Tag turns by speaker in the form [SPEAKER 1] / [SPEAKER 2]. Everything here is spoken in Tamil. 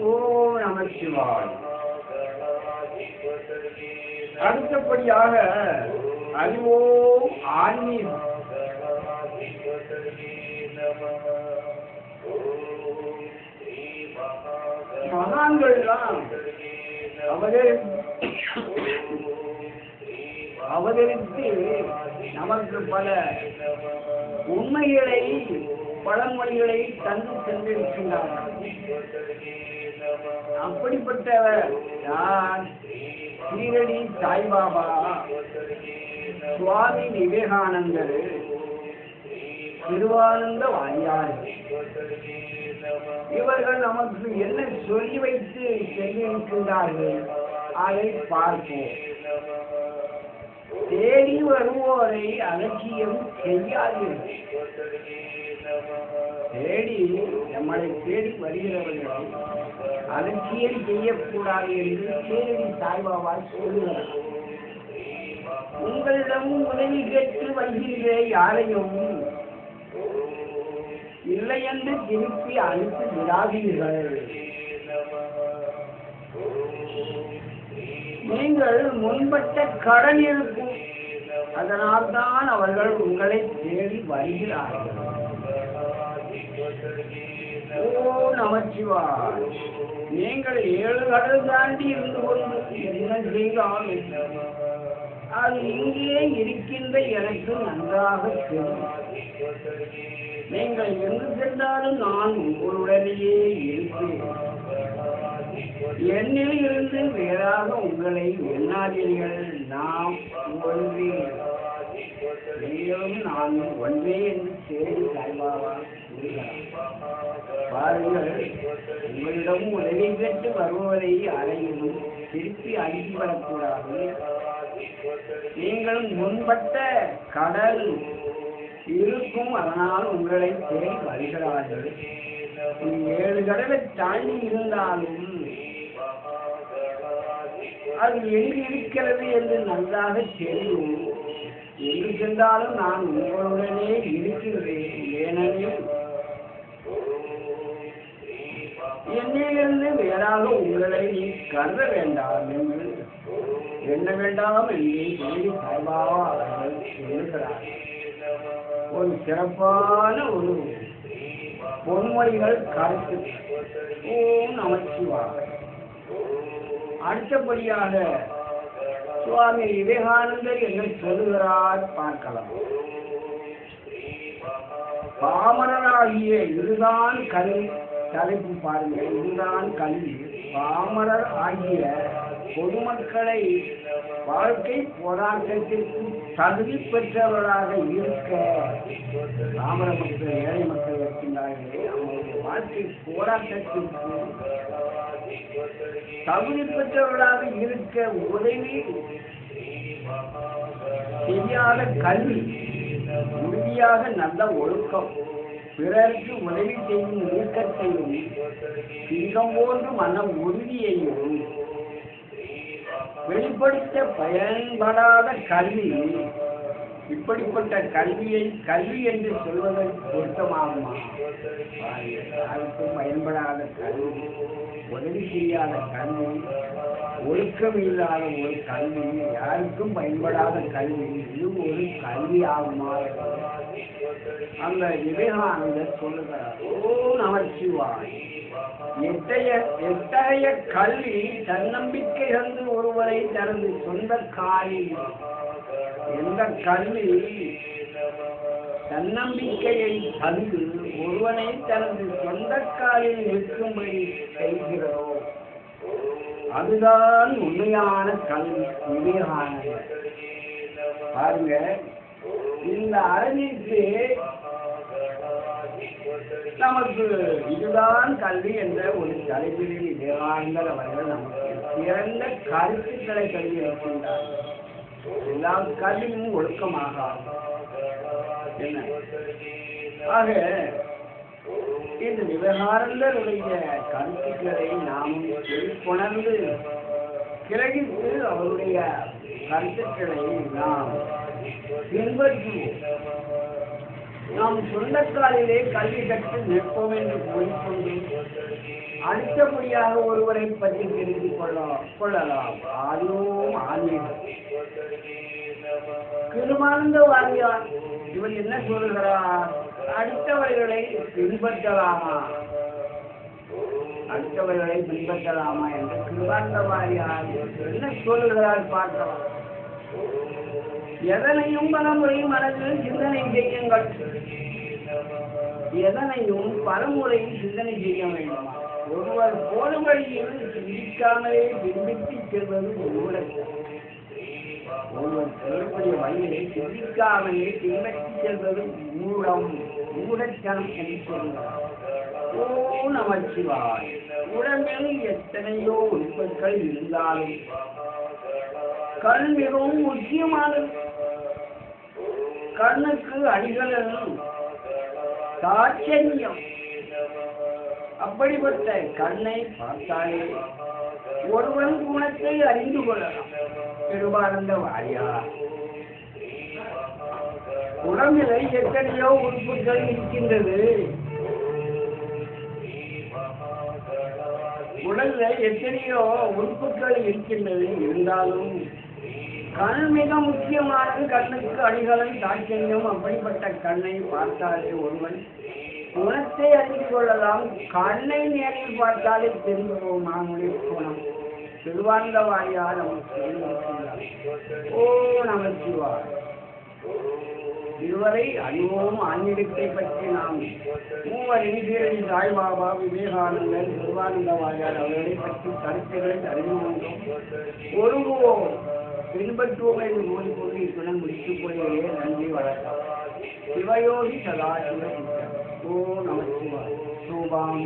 [SPEAKER 1] ஓம் நம சிவாய. அடுத்தபடியாக அறிவோம் ஆன்மீகம். மகான்கள் தான் அவதரித்து நமக்கு பல உண்மைகளை பழமொழிகளை தந்து சென்றிருக்கின்றார்கள். அப்படிப்பட்டவர் யார்? சீரடி சாய்பாபா, சுவாமி விவேகானந்தர், திருவானந்த வாரியார். இவர்கள் நமக்கு என்ன சொல்லி வைத்து சென்றிருக்கின்றார்கள் அதை பார்ப்போம். தேடி வருவோரை அலட்சியம் செய்யாதீர்கள். நம்மளை தேடி வருகிறவர்கள் அலட்சியம் செய்யக்கூடாது என்று சீரடி சாய்பாபா சொல்லுகிறார். உங்களிடம் உதவி கேட்டு வருகின்ற யாரையும் இல்லை என்று திருப்பி அனுப்பி விடாதீர்கள். நீங்கள் முன்பட்ட கடன் இருக்கும், அதனால் தான் அவர்கள் உங்களை தேடி வருகிறார்கள். ஓ நமச்சிவாய். நீங்கள் 7 கடல் தாண்டி இருந்து கொண்டு என்ன செய்தாலும் அது இங்கே இருக்கின்ற எனக்கு நன்றாக தெரியும். நீங்கள் எங்கு சென்றாலும் நான் உங்களுடனேயே இருப்பேன். என்னில் இருந்து வேறாக உங்களை எண்ணாதீர்கள். நாம் ஒன்றே, நீங்களும் நான் ஒன்றே என்று தேடி சாய்பாபா பாருங்கள். உங்களிடம் உதவி கேட்டு வருவதை அடையும் திருப்பி அனுப்பி வரக்கூடாது. நீங்கள் முன்பட்ட கடல் இருக்கும், அதனால் உங்களை தேடி வருகிறார்கள். 7 கடலை தாண்டி இருந்தாலும் அது எங்கு இருக்கிறது என்று நன்றாக தெரியும். எங்கு சென்றாலும் நான் உங்களுடனே இருக்கிறேன். ஏனெனில் என்னிலிருந்து வேறாக உங்களை நீ கருத வேண்டாம் என்று எண்ண வேண்டாம் என்று சொல்லி சாய்பாபா அவர்கள் சொல்லுகிறார். ஒரு சிறப்பான ஒரு பொன்மொழிகள் கருத்து. ஓம் நமச்சிவாய. அடுத்தபடியாக சுவாமி விவேகானந்தர் என்ன சொல்லுகிறார் பார்க்கலாம். பாமரராகிய இதுதான் கல்வி. தலைப்பு பாருங்கள், இதுதான் கல்வி. பாமரர் ஆகிய பொதுமக்களை வாழ்க்கை போராட்டத்திற்கு தகுதி பெற்றவர்களாக இருக்க, பாமர மக்கள் ஏழை மக்கள் இருக்கின்றார்களே, அவங்களுடைய வாழ்க்கை போராட்டத்திற்கு தகுதி பெற்றவர்களாக இருக்க உதவி செய்யாத கல்வி, உறுதியாக நல்ல ஒழுக்கம், பிறருக்கு உதவி செய்யும் ஊக்கத்தையும், சிங்கம் போன்று மன உறுதியையும் வெளிப்படுத்த பயன்படாத கல்வி. இப்படிப்பட்ட கல்வியை கல்வி என்று சொல்வதற்கு பொருத்தமாகுமா? யாருக்கும் பயன்படாத கல்வி, உதவி செய்யாத கல்வி, ஒழுக்கம் இல்லாத ஒரு கல்வி, யாருக்கும் பயன்படாத கல்வி, இது ஒரு கல்வி ஆகுமா? அந்த விவேகானந்தர் சொல்லுகிறார். ஓ நமச்சிவாய். எத்தகைய கல்வி தன்னம்பிக்கை தந்து ஒருவரை தனது சொந்த காலில், எந்த கல்வி தன்னம்பிக்கையை தந்து ஒருவனை தனது சொந்த காலில் நிற்கும்படி செய்கிறதோ அதுதான் உண்மையான கல்வி. விவேகானந்தர் பாருங்க, இந்த அறிவிற்கு நமக்கு இதுதான் கல்வி என்ற ஒரு தலைப்பில் விவேகானந்தர் அவர்கள் நமக்கு சிறந்த கருத்துக்களை கல்வி இருக்கின்றார். எல்லா கல்வியும் ஒழுக்கமாக என்ன ஆக இந்த விவேகானந்தருடைய கருத்துக்களை நாம் கொணர்ந்து கிரகித்து அவருடைய கருத்துக்களை நாம் பின்பற்றுவோம். நாம் சொந்தக்காலிலே கல்வி கற்று நிற்போம் என்று கூறிக்கொண்டு அடுத்தபடியாக ஒருவரை பற்றி தெரிந்து கொள்ளலாம். அதுவும் ஆன்மீகம். கிருமானந்த வாரியார் இவர் என்ன சொல்கிறார்? அடுத்தவர்களை பின்பற்றலாமா என்று கிருமானந்த வாரியார் என்ன சொல்கிறார் பார்க்கலாம். எதனையும் பலமுறை மனதில் சிந்தனை செய்யுங்கள். எதனையும் பலமுறை சிந்தனை செய்ய வேண்டும். ஒருவர் போன வழியில் சிந்திக்காமலே பின்பற்றி செல்வது ஒருவர் செல்லக்கூடிய வழியை சிந்திக்காமலே பின்பற்றி செல்வது மூடத்தனம் என்று சொல்கிறார். ஓ நமச்சிவாய். உடம்பில் எத்தனையோ உறுப்புகள் இருந்தாலும் கண் மிகவும் முக்கியமானது. கண்ணுக்கு அடிகளும் தாட்சண்யம். அப்படிப்பட்ட கண்ணை பார்த்தாலே ஒருவன் குணத்தை அறிந்து கொள்ளலாம். கிருபானந்த வாரியார். உடம்பில் எத்தனையோ உறுப்புகள் இருக்கின்றது. உடலில் எத்தனையோ உறுப்புகள் இருக்கின்றது. இருந்தாலும் கண் மிக முக்கியமானது. கண்ணுக்கு அடிகளும் தாட்சண்யம். அப்படிப்பட்ட கண்ணை பார்த்தாலே ஒருவன் குணத்தை அறிந்து கொள்ளலாம். கண்ணை நேரில் பார்த்தாலே தெரிந்து போகும் நம்முடைய குணம். திருவானந்த வாரியார் நமக்கு இருக்கிறார். ஓ நமச்சிவாய். இதுவரை அறிவோம் ஆன்மீகத்தை பற்றி நாம் மூவர் இந்தியரை சாய்பாபா, விவேகானந்தர், திருவானந்த வாரியார் அவர்களை பற்றி கருத்துக்களை அறிந்து கொண்டோம். ஒருவோம் பின்பற்றுவோம் என்று கூறிக்கொண்டு இத்துடன் முடித்துக் கொள்கிறே. நன்றி, வணக்கம். சிவயோகி சதாசிவ சித்தர். ஓ நமச்சிவாய். சோபாம்.